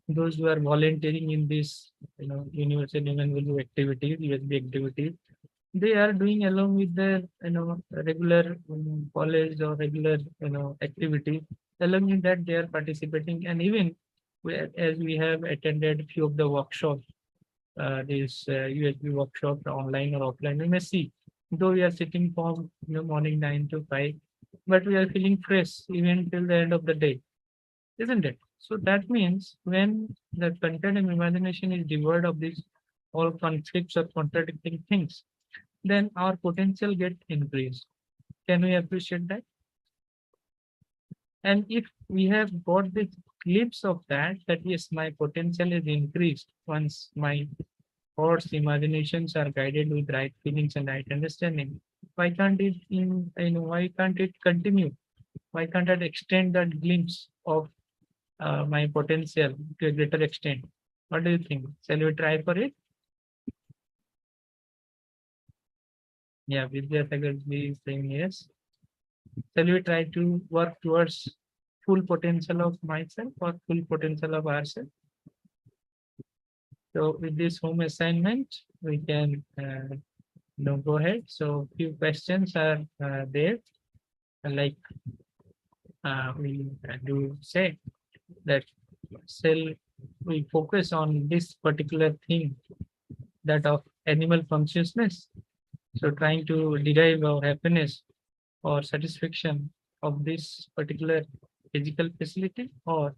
those who are volunteering in this, universal human value activities, USB activities. They are doing along with their, regular college or regular, activity. Along with that, they are participating, and even as we have attended few of the workshops, these USB workshops, online or offline, we may see, though we are sitting from morning 9 to 5, but we are feeling fresh even till the end of the day, isn't it? So that means when the content and imagination is devoid of these all conflicts or contradicting things, then our potential get increased. Can we appreciate that? And if we have got this glimpse of that, that yes, my potential is increased once my thoughts, imaginations are guided with right feelings and right understanding. Why can't it why can't it continue? Why can't I extend that glimpse of my potential to a greater extent? What do you think? Shall we try for it? Yeah, Vidya Sagarji is saying yes. Shall we try to work towards full potential of myself or full potential of ourselves? So with this home assignment, we can go ahead. So few questions are there. Like we do say that shall we focus on this particular thing, that of animal consciousness. So trying to derive our happiness or satisfaction of this particular physical facility, or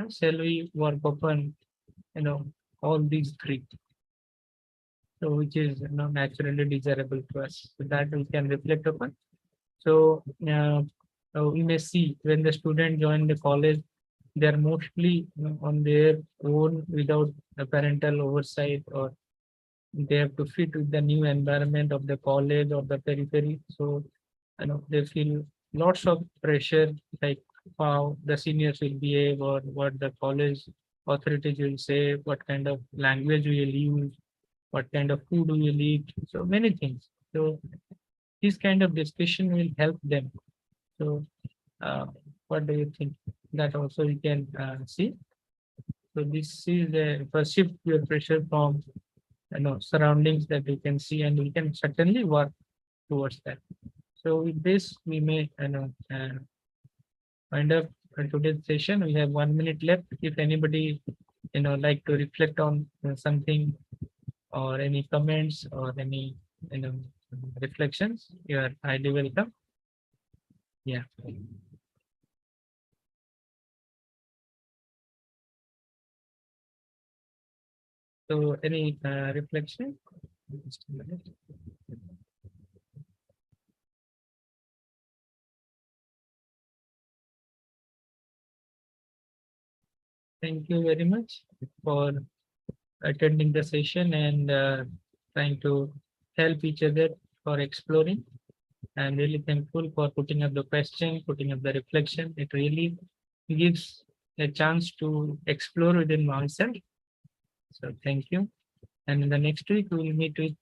shall we work upon all these three, so which is naturally desirable to us, so that we can reflect upon. So we may see when the student join the college, they are mostly on their own without the parental oversight, or they have to fit with the new environment of the college or the periphery. So they feel lots of pressure, like how the seniors will behave or what the college authorities will say, what kind of language we will use, what kind of food we will eat, so many things. So this kind of discussion will help them. So what do you think? That also we can see. So this is the first shift your pressure from surroundings that we can see, and we can certainly work towards that. So with this, we may wind up today's session. We have 1 minute left. If anybody like to reflect on something, or any comments or any reflections, you are highly welcome. Yeah. So any reflection? Just a minute. Thank you very much for attending the session and trying to help each other for exploring. I'm really thankful for putting up the question, putting up the reflection. It really gives a chance to explore within myself. So thank you. And in the next week, we will meet with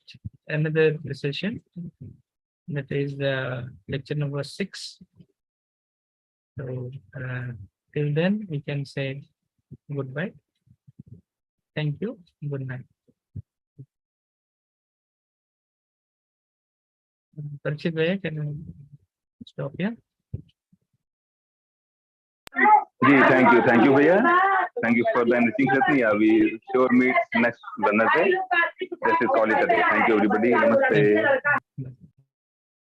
another session. That is the lecture number 6. So till then, we can say goodbye. Thank you. Good night. Parikshit Bhaiya, can you stop here? Thank you, Bhaiya. Thank you for the enriching session. Yeah, we sure meet next Wednesday. Let's call it a day. Thank you, everybody. Namaste.